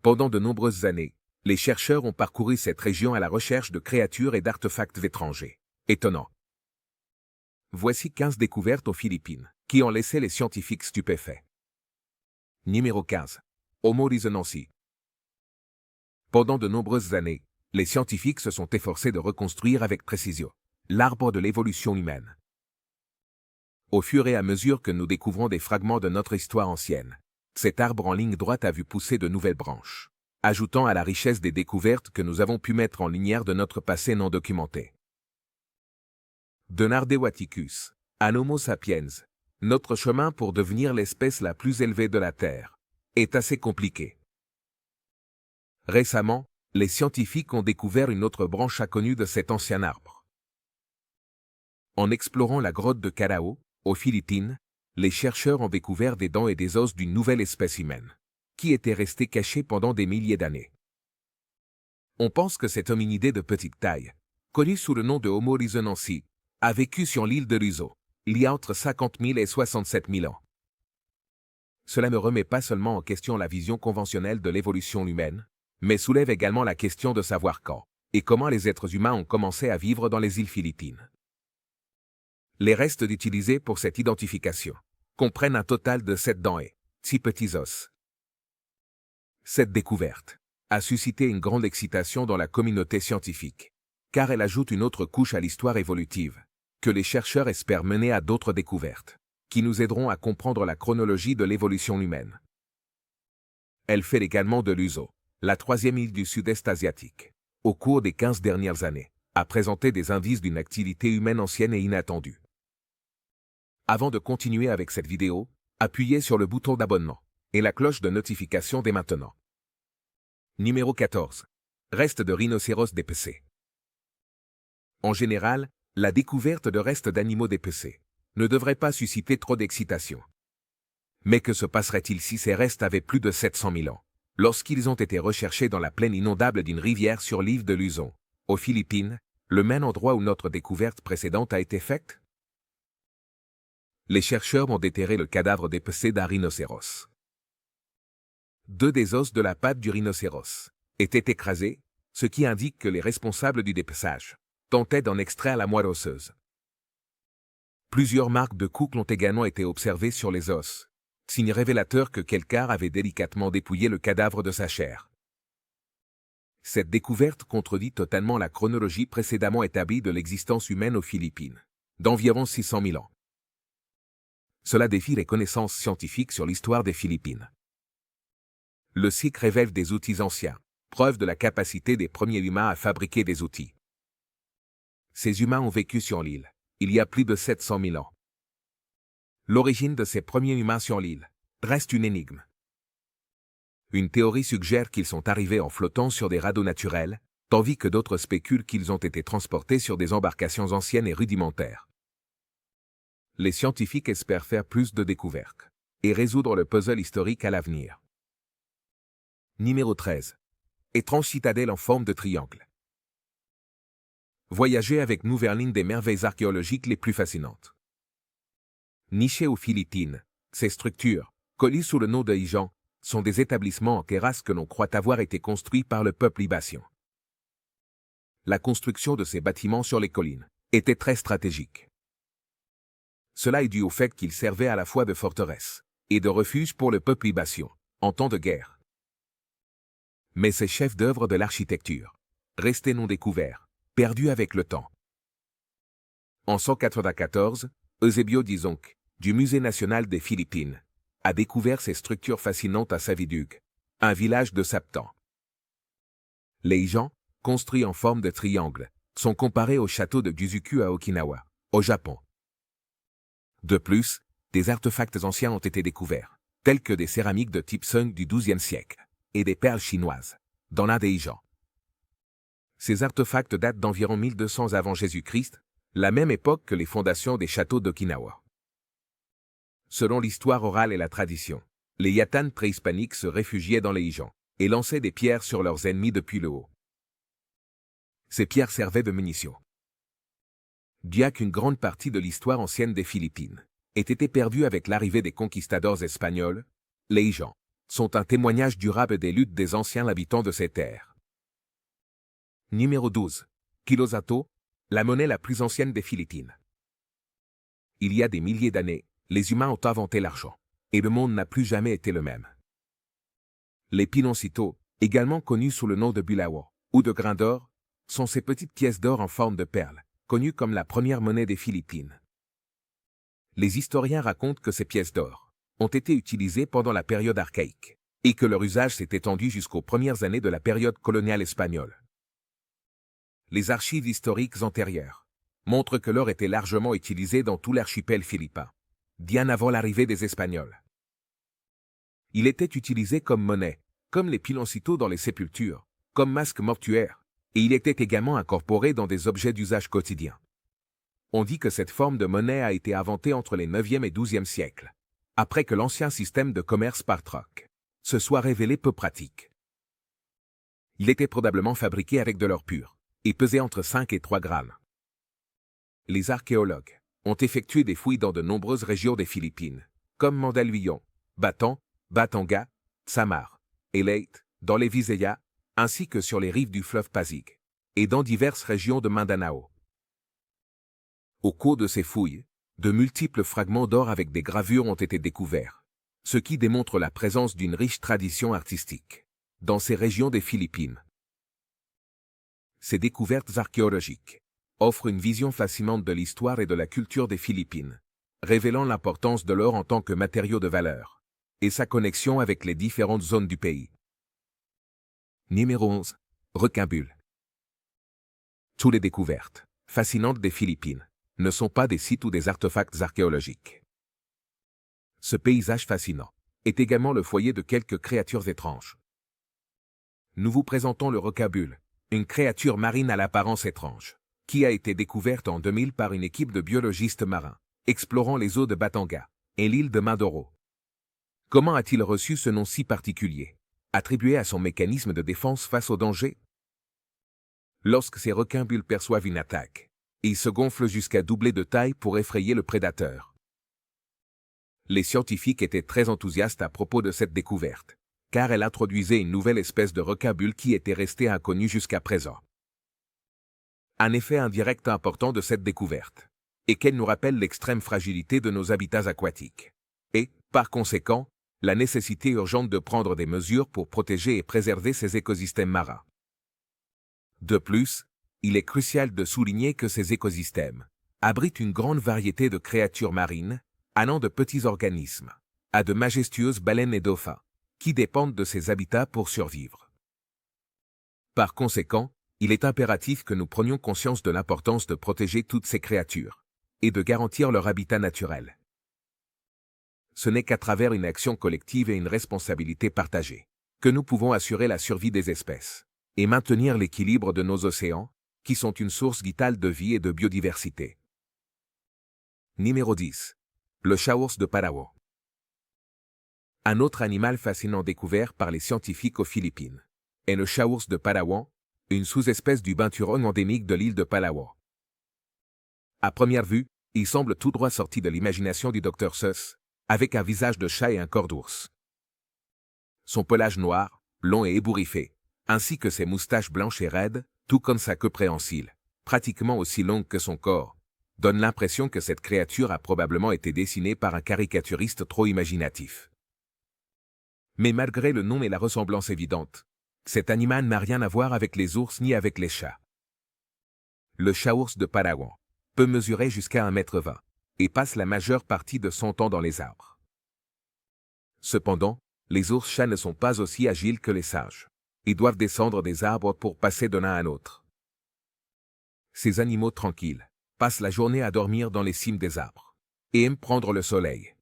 Pendant de nombreuses années, les chercheurs ont parcouru cette région à la recherche de créatures et d'artefacts étrangers. Étonnant. Voici 15 découvertes aux Philippines, qui ont laissé les scientifiques stupéfaits. Numéro 15. Homo risonensis. Pendant de nombreuses années, les scientifiques se sont efforcés de reconstruire avec précision l'arbre de l'évolution humaine. Au fur et à mesure que nous découvrons des fragments de notre histoire ancienne, cet arbre en ligne droite a vu pousser de nouvelles branches, ajoutant à la richesse des découvertes que nous avons pu mettre en lumière de notre passé non documenté. De Nardewaticus à Homo sapiens, notre chemin pour devenir l'espèce la plus élevée de la Terre est assez compliqué. Récemment, les scientifiques ont découvert une autre branche inconnue de cet ancien arbre. En explorant la grotte de Callao, aux Philippines, les chercheurs ont découvert des dents et des os d'une nouvelle espèce humaine, qui était restée cachée pendant des milliers d'années. On pense que cet hominidé de petite taille, connu sous le nom de Homo risonensis, a vécu sur l'île de Luso, il y a entre 50 000 et 67 000 ans. Cela ne remet pas seulement en question la vision conventionnelle de l'évolution humaine, mais soulève également la question de savoir quand et comment les êtres humains ont commencé à vivre dans les îles Philippines. Les restes utilisés pour cette identification comprennent un total de 7 dents et 6 petits os. Cette découverte a suscité une grande excitation dans la communauté scientifique, car elle ajoute une autre couche à l'histoire évolutive, que les chercheurs espèrent mener à d'autres découvertes, qui nous aideront à comprendre la chronologie de l'évolution humaine. Elle fait également de Luso, la 3e île du sud-est asiatique, au cours des 15 dernières années, a présenté des indices d'une activité humaine ancienne et inattendue. Avant de continuer avec cette vidéo, appuyez sur le bouton d'abonnement et la cloche de notification dès maintenant. Numéro 14. Restes de rhinocéros dépecés. En général, la découverte de restes d'animaux dépecés ne devrait pas susciter trop d'excitation. Mais que se passerait-il si ces restes avaient plus de 700 000 ans, lorsqu'ils ont été recherchés dans la plaine inondable d'une rivière sur l'île de Luzon, aux Philippines, le même endroit où notre découverte précédente a été faite? Les chercheurs ont déterré le cadavre dépecé d'un rhinocéros. 2 des os de la patte du rhinocéros étaient écrasés, ce qui indique que les responsables du dépeçage tentaient d'en extraire la moelle osseuse. Plusieurs marques de coups ont également été observées sur les os, signe révélateur que quelqu'un avait délicatement dépouillé le cadavre de sa chair. Cette découverte contredit totalement la chronologie précédemment établie de l'existence humaine aux Philippines, d'environ 600 000 ans. Cela défie les connaissances scientifiques sur l'histoire des Philippines. Le cycle révèle des outils anciens, preuve de la capacité des premiers humains à fabriquer des outils. Ces humains ont vécu sur l'île, il y a plus de 700 000 ans. L'origine de ces premiers humains sur l'île reste une énigme. Une théorie suggère qu'ils sont arrivés en flottant sur des radeaux naturels, tandis que d'autres spéculent qu'ils ont été transportés sur des embarcations anciennes et rudimentaires. Les scientifiques espèrent faire plus de découvertes et résoudre le puzzle historique à l'avenir. Numéro 13. Étrange citadelle en forme de triangle. Voyager avec nous vers l'une des merveilles archéologiques les plus fascinantes. Nichées aux Philippines, ces structures, connues sous le nom de Ijan, sont des établissements en terrasse que l'on croit avoir été construits par le peuple Ibasien. La construction de ces bâtiments sur les collines était très stratégique. Cela est dû au fait qu'ils servaient à la fois de forteresse et de refuge pour le peuple Ibasien, en temps de guerre. Mais ces chefs-d'œuvre de l'architecture restaient non découverts, perdus avec le temps. En 194, Eusebio Dizonc, du Musée national des Philippines, a découvert ces structures fascinantes à Savidug, un village de Saptan. Les Ijans, construits en forme de triangle, sont comparés au château de Juzuku à Okinawa, au Japon. De plus, des artefacts anciens ont été découverts, tels que des céramiques de type Sung du XIIe siècle et des perles chinoises, dans l'un des Ijans. Ces artefacts datent d'environ 1200 avant Jésus-Christ, la même époque que les fondations des châteaux d'Okinawa. Selon l'histoire orale et la tradition, les Yatanes préhispaniques se réfugiaient dans les Ijans et lançaient des pierres sur leurs ennemis depuis le haut. Ces pierres servaient de munitions. Bien qu'une grande partie de l'histoire ancienne des Philippines ait été perdue avec l'arrivée des conquistadors espagnols, les Ijans sont un témoignage durable des luttes des anciens habitants de ces terres. Numéro 12. Kilosato, la monnaie la plus ancienne des Philippines. Il y a des milliers d'années, les humains ont inventé l'argent, et le monde n'a plus jamais été le même. Les piloncitos, également connus sous le nom de bulawo, ou de grains d'or, sont ces petites pièces d'or en forme de perles, connues comme la première monnaie des Philippines. Les historiens racontent que ces pièces d'or ont été utilisées pendant la période archaïque, et que leur usage s'est étendu jusqu'aux premières années de la période coloniale espagnole. Les archives historiques antérieures montrent que l'or était largement utilisé dans tout l'archipel philippin, bien avant l'arrivée des Espagnols. Il était utilisé comme monnaie, comme les piloncitos dans les sépultures, comme masque mortuaire, et il était également incorporé dans des objets d'usage quotidien. On dit que cette forme de monnaie a été inventée entre les 9e et 12e siècles, après que l'ancien système de commerce par troc se soit révélé peu pratique. Il était probablement fabriqué avec de l'or pur, et pesait entre 5 et 3 grammes. Les archéologues ont effectué des fouilles dans de nombreuses régions des Philippines, comme Mandaluyong, Bataan, Batangas, Samar et Leyte, dans les Visayas, ainsi que sur les rives du fleuve Pasig, et dans diverses régions de Mindanao. Au cours de ces fouilles, de multiples fragments d'or avec des gravures ont été découverts, ce qui démontre la présence d'une riche tradition artistique dans ces régions des Philippines. Ces découvertes archéologiques offrent une vision fascinante de l'histoire et de la culture des Philippines, révélant l'importance de l'or en tant que matériau de valeur, et sa connexion avec les différentes zones du pays. Numéro 11. Requin-bulle. Toutes les découvertes fascinantes des Philippines ne sont pas des sites ou des artefacts archéologiques. Ce paysage fascinant est également le foyer de quelques créatures étranges. Nous vous présentons le requin-bulle, une créature marine à l'apparence étrange, qui a été découverte en 2000 par une équipe de biologistes marins, explorant les eaux de Batangas et l'île de Mindoro. Comment a-t-il reçu ce nom si particulier, attribué à son mécanisme de défense face aux dangers? Lorsque ces requins-bulles perçoivent une attaque, ils se gonflent jusqu'à doubler de taille pour effrayer le prédateur. Les scientifiques étaient très enthousiastes à propos de cette découverte, car elle introduisait une nouvelle espèce de requin-bulle qui était restée inconnue jusqu'à présent. Un effet indirect important de cette découverte est qu'elle nous rappelle l'extrême fragilité de nos habitats aquatiques, et, par conséquent, la nécessité urgente de prendre des mesures pour protéger et préserver ces écosystèmes marins. De plus, il est crucial de souligner que ces écosystèmes abritent une grande variété de créatures marines, allant de petits organismes à de majestueuses baleines et dauphins, qui dépendent de ces habitats pour survivre. Par conséquent, il est impératif que nous prenions conscience de l'importance de protéger toutes ces créatures et de garantir leur habitat naturel. Ce n'est qu'à travers une action collective et une responsabilité partagée que nous pouvons assurer la survie des espèces et maintenir l'équilibre de nos océans, qui sont une source vitale de vie et de biodiversité. Numéro 10. Le chaours de Palawan. Un autre animal fascinant découvert par les scientifiques aux Philippines est le chaours de Palawan, une sous-espèce du binturong endémique de l'île de Palawan. À première vue, il semble tout droit sorti de l'imagination du Dr Seuss, avec un visage de chat et un corps d'ours. Son pelage noir, long et ébouriffé, ainsi que ses moustaches blanches et raides, tout comme sa queue préhensile, pratiquement aussi longue que son corps, donnent l'impression que cette créature a probablement été dessinée par un caricaturiste trop imaginatif. Mais malgré le nom et la ressemblance évidente, cet animal n'a rien à voir avec les ours ni avec les chats. Le chaours de Palawan peut mesurer jusqu'à 1,20 m et passe la majeure partie de son temps dans les arbres. Cependant, les ours-chats ne sont pas aussi agiles que les singes. Ils doivent descendre des arbres pour passer de l'un à l'autre. Ces animaux tranquilles passent la journée à dormir dans les cimes des arbres et aiment prendre le soleil.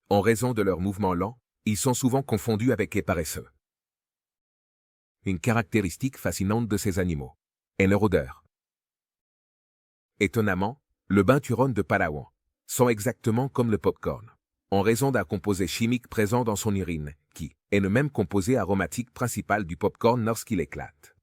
En raison de leurs mouvements lents, ils sont souvent confondus avec les paresseux. Une caractéristique fascinante de ces animaux est leur odeur. Étonnamment, le binturong de Palawan sent exactement comme le pop-corn, en raison d'un composé chimique présent dans son urine, qui est le même composé aromatique principal du pop-corn lorsqu'il éclate.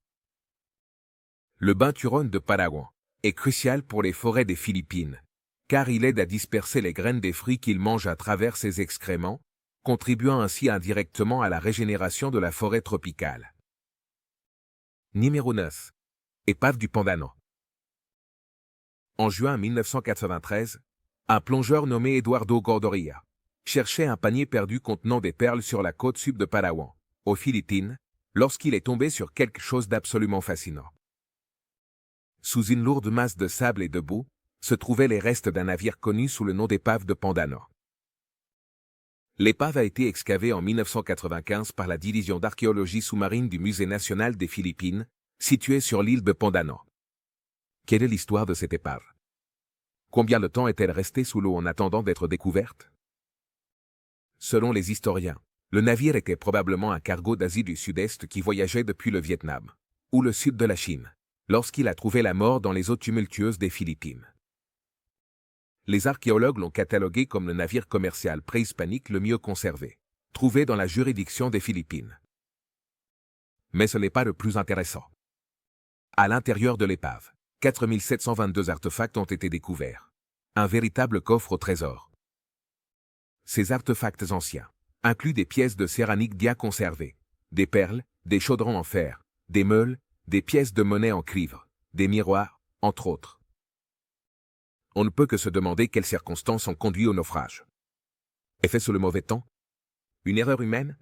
Le binturong de Palawan est crucial pour les forêts des Philippines, car il aide à disperser les graines des fruits qu'il mange à travers ses excréments, contribuant ainsi indirectement à la régénération de la forêt tropicale. Numéro 9. Épave du Pandano. En juin 1993, un plongeur nommé Eduardo Gordoria cherchait un panier perdu contenant des perles sur la côte sud de Palawan, aux Philippines, lorsqu'il est tombé sur quelque chose d'absolument fascinant. Sous une lourde masse de sable et de boue, se trouvaient les restes d'un navire connu sous le nom d'épave de Pandano. L'épave a été excavée en 1995 par la division d'archéologie sous-marine du Musée national des Philippines, située sur l'île de Pandano. Quelle est l'histoire de cette épave? Combien de temps est-elle restée sous l'eau en attendant d'être découverte? Selon les historiens, le navire était probablement un cargo d'Asie du Sud-Est qui voyageait depuis le Vietnam, ou le sud de la Chine, lorsqu'il a trouvé la mort dans les eaux tumultueuses des Philippines. Les archéologues l'ont catalogué comme le navire commercial préhispanique le mieux conservé, trouvé dans la juridiction des Philippines. Mais ce n'est pas le plus intéressant. À l'intérieur de l'épave, 4722 artefacts ont été découverts. Un véritable coffre au trésor. Ces artefacts anciens incluent des pièces de céramique bien conservées, des perles, des chaudrons en fer, des meules, des pièces de monnaie en cuivre, des miroirs, entre autres. On ne peut que se demander quelles circonstances ont conduit au naufrage. Est-ce le mauvais temps? Une erreur humaine?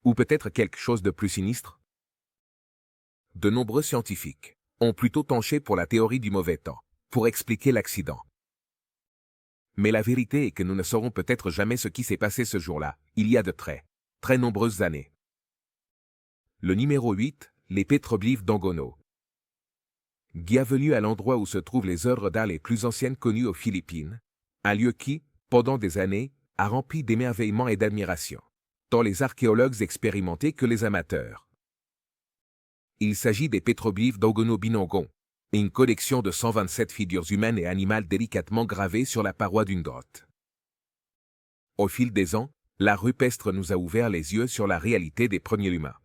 Ou peut-être quelque chose de plus sinistre? De nombreux scientifiques ont plutôt penché pour la théorie du mauvais temps, pour expliquer l'accident. Mais la vérité est que nous ne saurons peut-être jamais ce qui s'est passé ce jour-là, il y a de très nombreuses années. Le numéro 8, les pétroglyphes d'Angono. Bienvenue à l'endroit où se trouvent les œuvres d'art les plus anciennes connues aux Philippines, un lieu qui, pendant des années, a rempli d'émerveillement et d'admiration, tant les archéologues expérimentés que les amateurs. Il s'agit des pétroglyphes d'Angono Binangon, une collection de 127 figures humaines et animales délicatement gravées sur la paroi d'une grotte. Au fil des ans, l'art rupestre nous a ouvert les yeux sur la réalité des premiers humains.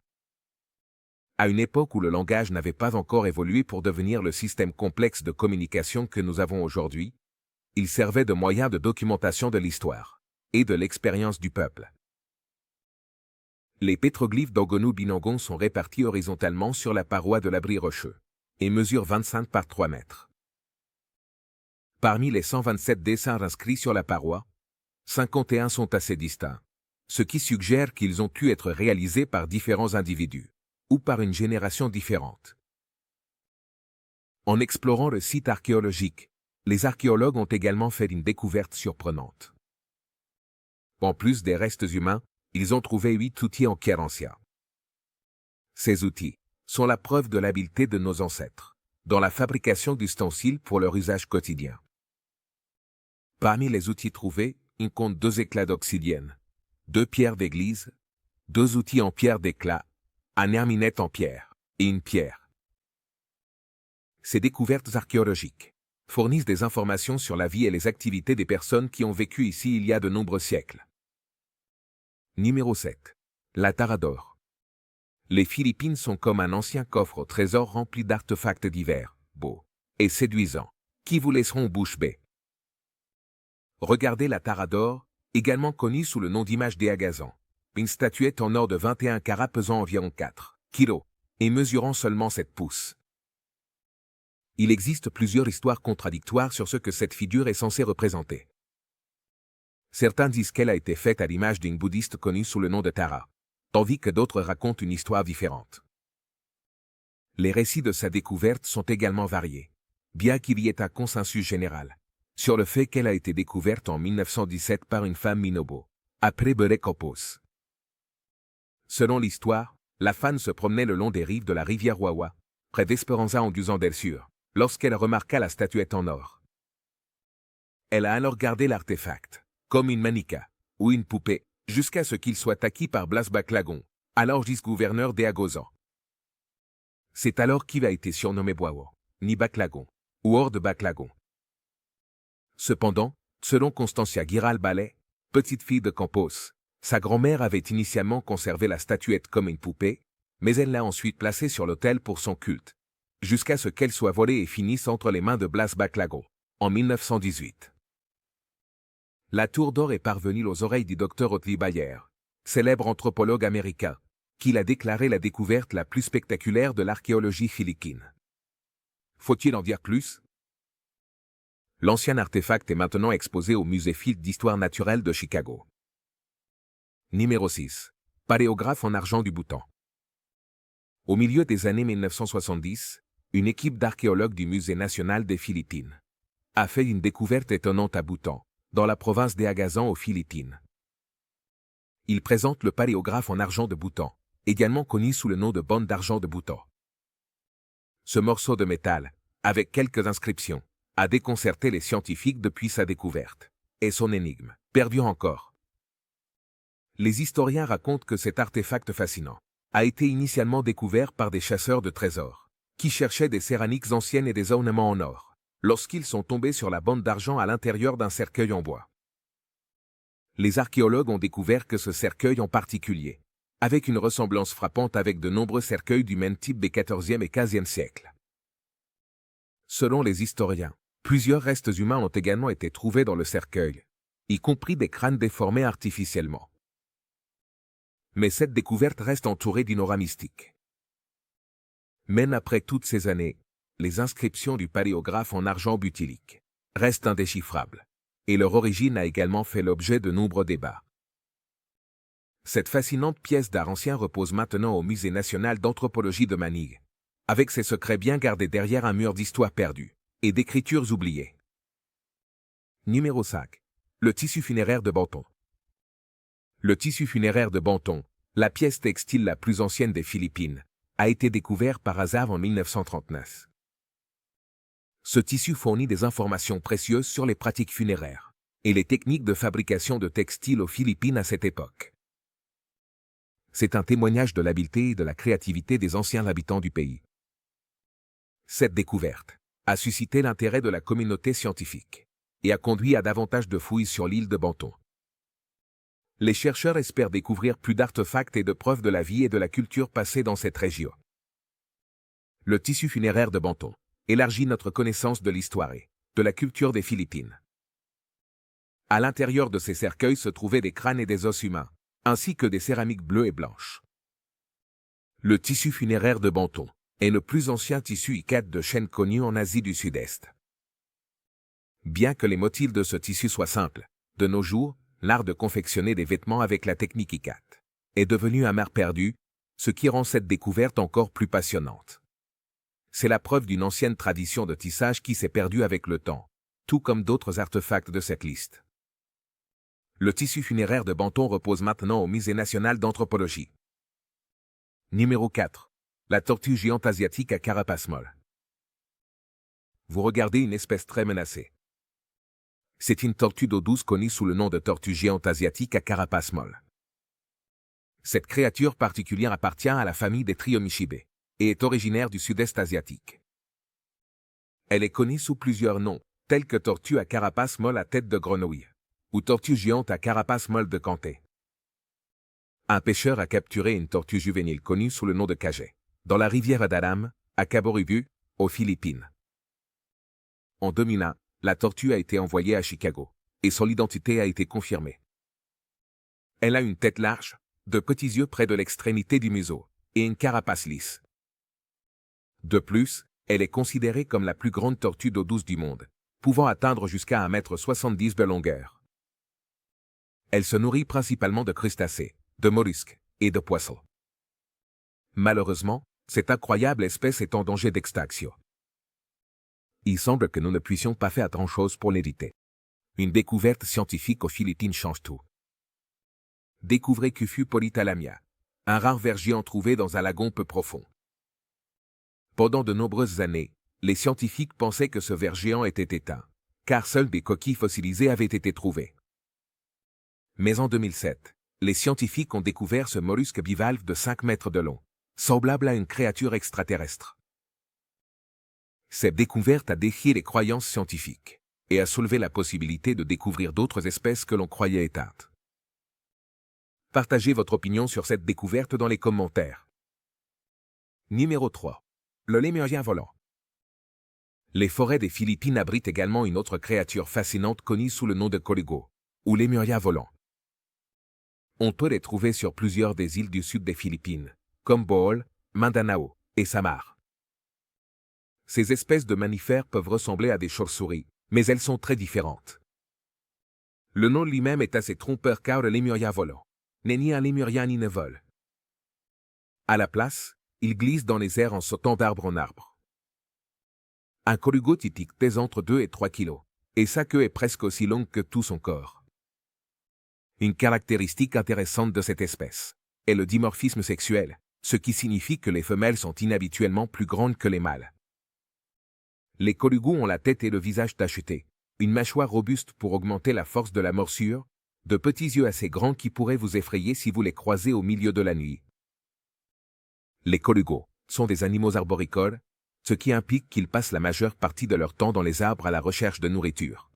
À une époque où le langage n'avait pas encore évolué pour devenir le système complexe de communication que nous avons aujourd'hui, il servait de moyen de documentation de l'histoire et de l'expérience du peuple. Les pétroglyphes d'Angono Binangon sont répartis horizontalement sur la paroi de l'abri rocheux et mesurent 25 par 3 mètres. Parmi les 127 dessins inscrits sur la paroi, 51 sont assez distincts, ce qui suggère qu'ils ont pu être réalisés par différents individus ou par une génération différente. En explorant le site archéologique, les archéologues ont également fait une découverte surprenante. En plus des restes humains, ils ont trouvé 8 outils en pierre ancien. Ces outils sont la preuve de l'habileté de nos ancêtres dans la fabrication d'ustensiles pour leur usage quotidien. Parmi les outils trouvés, on compte 2 éclats d'obsidienne, 2 pierres d'église, 2 outils en pierre d'éclat, un herminette en pierre et une pierre. Ces découvertes archéologiques fournissent des informations sur la vie et les activités des personnes qui ont vécu ici il y a de nombreux siècles. Numéro 7. La Tara d'or. Les Philippines sont comme un ancien coffre au trésor rempli d'artefacts divers, beaux et séduisants, qui vous laisseront bouche bée. Regardez la Tara d'or, également connue sous le nom d'image des Agazans, une statuette en or de 21 carats pesant environ 4 kilos et mesurant seulement 7 pouces. Il existe plusieurs histoires contradictoires sur ce que cette figure est censée représenter. Certains disent qu'elle a été faite à l'image d'une bouddhiste connue sous le nom de Tara, tandis que d'autres racontent une histoire différente. Les récits de sa découverte sont également variés, bien qu'il y ait un consensus général sur le fait qu'elle a été découverte en 1917 par une femme Minobo, après Belekopos. Selon l'histoire, la femme se promenait le long des rives de la rivière Wawa, près d'Esperanza en Guzan del Sur, lorsqu'elle remarqua la statuette en or. Elle a alors gardé l'artefact, comme une manica, ou une poupée, jusqu'à ce qu'il soit acquis par Blas Baclagon, alors vice-gouverneur des Agozans. C'est alors qu'il a été surnommé Boao, ni Baclagon, ou hors de Baclagon. Cependant, selon Constancia Giral Ballet, petite fille de Campos, sa grand-mère avait initialement conservé la statuette comme une poupée, mais elle l'a ensuite placée sur l'autel pour son culte, jusqu'à ce qu'elle soit volée et finisse entre les mains de Blas Baclagon, en 1918. La tour d'or est parvenue aux oreilles du Dr Otley Bayer, célèbre anthropologue américain, qui l'a déclaré la découverte la plus spectaculaire de l'archéologie philippine. Faut-il en dire plus? L'ancien artefact est maintenant exposé au musée Field d'histoire naturelle de Chicago. Numéro 6. Paléographe en argent du Bhoutan. Au milieu des années 1970, une équipe d'archéologues du Musée national des Philippines a fait une découverte étonnante à Bhoutan, dans la province des Agazan aux Philippines. Il présente le paléographe en argent de Bhoutan, également connu sous le nom de bande d'argent de Bhoutan. Ce morceau de métal, avec quelques inscriptions, a déconcerté les scientifiques depuis sa découverte, et son énigme perdure encore. Les historiens racontent que cet artefact fascinant a été initialement découvert par des chasseurs de trésors, qui cherchaient des céramiques anciennes et des ornements en or, lorsqu'ils sont tombés sur la bande d'argent à l'intérieur d'un cercueil en bois. Les archéologues ont découvert que ce cercueil en particulier, avec une ressemblance frappante avec de nombreux cercueils du même type des XIVe et XVe siècles. Selon les historiens, plusieurs restes humains ont également été trouvés dans le cercueil, y compris des crânes déformés artificiellement. Mais cette découverte reste entourée d'une aura mystique. Même après toutes ces années, les inscriptions du paléographe en argent butylique restent indéchiffrables, et leur origine a également fait l'objet de nombreux débats. Cette fascinante pièce d'art ancien repose maintenant au Musée national d'anthropologie de Manille, avec ses secrets bien gardés derrière un mur d'histoire perdue et d'écritures oubliées. Numéro 5. Le tissu funéraire de Banton. Le tissu funéraire de Banton, la pièce textile la plus ancienne des Philippines, a été découvert par hasard en 1939. Ce tissu fournit des informations précieuses sur les pratiques funéraires et les techniques de fabrication de textiles aux Philippines à cette époque. C'est un témoignage de l'habileté et de la créativité des anciens habitants du pays. Cette découverte a suscité l'intérêt de la communauté scientifique et a conduit à davantage de fouilles sur l'île de Banton. Les chercheurs espèrent découvrir plus d'artefacts et de preuves de la vie et de la culture passée dans cette région. Le tissu funéraire de Banton élargit notre connaissance de l'histoire et de la culture des Philippines. À l'intérieur de ces cercueils se trouvaient des crânes et des os humains, ainsi que des céramiques bleues et blanches. Le tissu funéraire de Banton est le plus ancien tissu ikat de chêne connu en Asie du Sud-Est. Bien que les motifs de ce tissu soient simples, de nos jours, l'art de confectionner des vêtements avec la technique ikat est devenu un art perdu, ce qui rend cette découverte encore plus passionnante. C'est la preuve d'une ancienne tradition de tissage qui s'est perdue avec le temps, tout comme d'autres artefacts de cette liste. Le tissu funéraire de Banton repose maintenant au Musée national d'anthropologie. Numéro 4. La tortue géante asiatique à carapace molle. Vous regardez une espèce très menacée. C'est une tortue d'eau douce connue sous le nom de tortue géante asiatique à carapace molle. Cette créature particulière appartient à la famille des Triomichidae et est originaire du sud-est asiatique. Elle est connue sous plusieurs noms, tels que tortue à carapace molle à tête de grenouille, ou tortue géante à carapace molle de Canté. Un pêcheur a capturé une tortue juvénile connue sous le nom de Caget, dans la rivière Adalam, à Cabo Rubu, aux Philippines. En 2001, la tortue a été envoyée à Chicago, et son identité a été confirmée. Elle a une tête large, de petits yeux près de l'extrémité du museau, et une carapace lisse. De plus, elle est considérée comme la plus grande tortue d'eau douce du monde, pouvant atteindre jusqu'à 1,70 m de longueur. Elle se nourrit principalement de crustacés, de mollusques et de poissons. Malheureusement, cette incroyable espèce est en danger d'extinction. Il semble que nous ne puissions pas faire grand-chose pour l'éviter. Une découverte scientifique aux Philippines change tout. Découvrez Kufu polythalamia, un rare ver géant trouvé dans un lagon peu profond. Pendant de nombreuses années, les scientifiques pensaient que ce ver géant était éteint, car seules des coquilles fossilisées avaient été trouvées. Mais en 2007, les scientifiques ont découvert ce mollusque bivalve de 5 mètres de long, semblable à une créature extraterrestre. Cette découverte a défié les croyances scientifiques et a soulevé la possibilité de découvrir d'autres espèces que l'on croyait éteintes. Partagez votre opinion sur cette découverte dans les commentaires. Numéro 3. Le lémurien volant. Les forêts des Philippines abritent également une autre créature fascinante connue sous le nom de colugo, ou lémuria volant. On peut les trouver sur plusieurs des îles du sud des Philippines, comme Bohol, Mindanao et Samar. Ces espèces de mammifères peuvent ressembler à des chauves-souris, mais elles sont très différentes. Le nom lui-même est assez trompeur car le lémuria volant n'est ni un lémurien ni ne vole. À la place, il glisse dans les airs en sautant d'arbre en arbre. Un colugo typique pèse entre 2 et 3 kilos, et sa queue est presque aussi longue que tout son corps. Une caractéristique intéressante de cette espèce est le dimorphisme sexuel, ce qui signifie que les femelles sont inhabituellement plus grandes que les mâles. Les colugos ont la tête et le visage tachetés, une mâchoire robuste pour augmenter la force de la morsure, de petits yeux assez grands qui pourraient vous effrayer si vous les croisez au milieu de la nuit. Les colugos sont des animaux arboricoles, ce qui implique qu'ils passent la majeure partie de leur temps dans les arbres à la recherche de nourriture.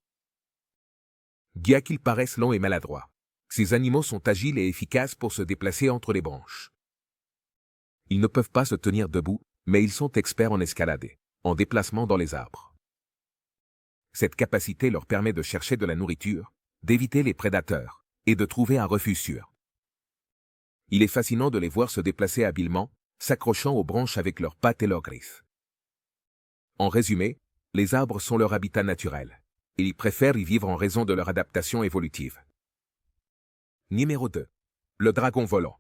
Bien qu'ils paraissent lents et maladroits, ces animaux sont agiles et efficaces pour se déplacer entre les branches. Ils ne peuvent pas se tenir debout, mais ils sont experts en escalade, en déplacement dans les arbres. Cette capacité leur permet de chercher de la nourriture, d'éviter les prédateurs, et de trouver un refuge sûr. Il est fascinant de les voir se déplacer habilement, s'accrochant aux branches avec leurs pattes et leurs griffes. En résumé, les arbres sont leur habitat naturel, et ils préfèrent y vivre en raison de leur adaptation évolutive. Numéro 2. Le dragon volant.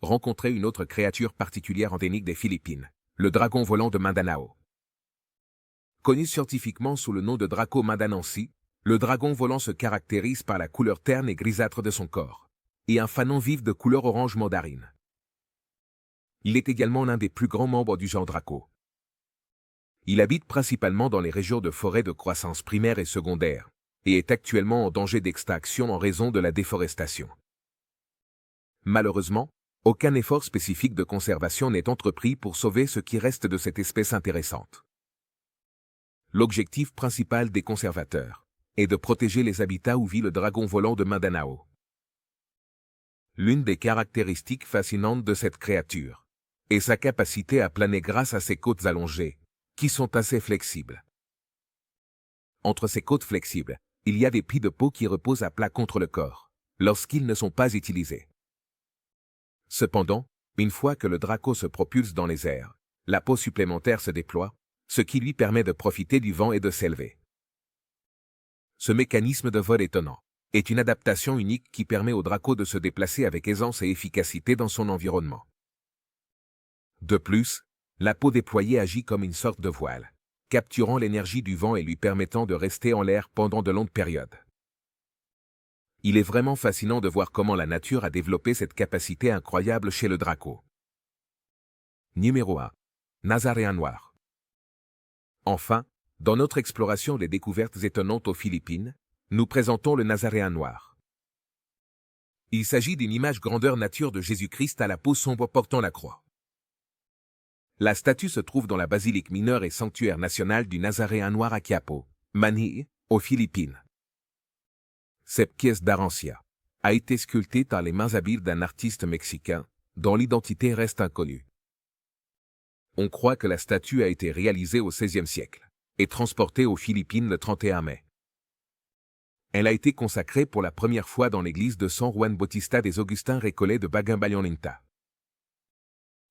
Rencontrer une autre créature particulière endémique des Philippines, le dragon volant de Mindanao. Connu scientifiquement sous le nom de Draco mandanensis, le dragon volant se caractérise par la couleur terne et grisâtre de son corps, et un fanon vif de couleur orange mandarine. Il est également l'un des plus grands membres du genre Draco. Il habite principalement dans les régions de forêt de croissance primaire et secondaire, et est actuellement en danger d'extinction en raison de la déforestation. Malheureusement, aucun effort spécifique de conservation n'est entrepris pour sauver ce qui reste de cette espèce intéressante. L'objectif principal des conservateurs est de protéger les habitats où vit le dragon volant de Mindanao. L'une des caractéristiques fascinantes de cette créature est sa capacité à planer grâce à ses côtes allongées, qui sont assez flexibles. Entre ces côtes flexibles, il y a des plis de peau qui reposent à plat contre le corps, lorsqu'ils ne sont pas utilisés. Cependant, une fois que le draco se propulse dans les airs, la peau supplémentaire se déploie, ce qui lui permet de profiter du vent et de s'élever. Ce mécanisme de vol étonnant est une adaptation unique qui permet au draco de se déplacer avec aisance et efficacité dans son environnement. De plus, la peau déployée agit comme une sorte de voile, capturant l'énergie du vent et lui permettant de rester en l'air pendant de longues périodes. Il est vraiment fascinant de voir comment la nature a développé cette capacité incroyable chez le draco. Numéro 1. Nazaréen noir. Enfin, dans notre exploration des découvertes étonnantes aux Philippines, nous présentons le Nazaréen noir. Il s'agit d'une image grandeur nature de Jésus-Christ à la peau sombre portant la croix. La statue se trouve dans la basilique mineure et sanctuaire national du Nazaréen noir à Quiapo, Manille, aux Philippines. Cette pièce d'Arancia a été sculptée par les mains habiles d'un artiste mexicain, dont l'identité reste inconnue. On croit que la statue a été réalisée au XVIe siècle et transportée aux Philippines le 31 mai. Elle a été consacrée pour la première fois dans l'église de San Juan Bautista des Augustins Récollets de Bagumballoninta.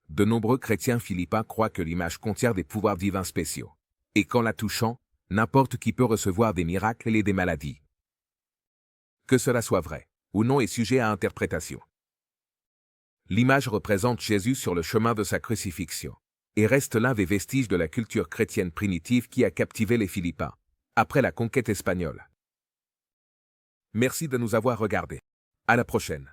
De nombreux chrétiens philippins croient que l'image contient des pouvoirs divins spéciaux, et qu'en la touchant, n'importe qui peut recevoir des miracles et des maladies. Que cela soit vrai ou non est sujet à interprétation. L'image représente Jésus sur le chemin de sa crucifixion, et reste l'un des vestiges de la culture chrétienne primitive qui a captivé les Philippins, après la conquête espagnole. Merci de nous avoir regardés. À la prochaine.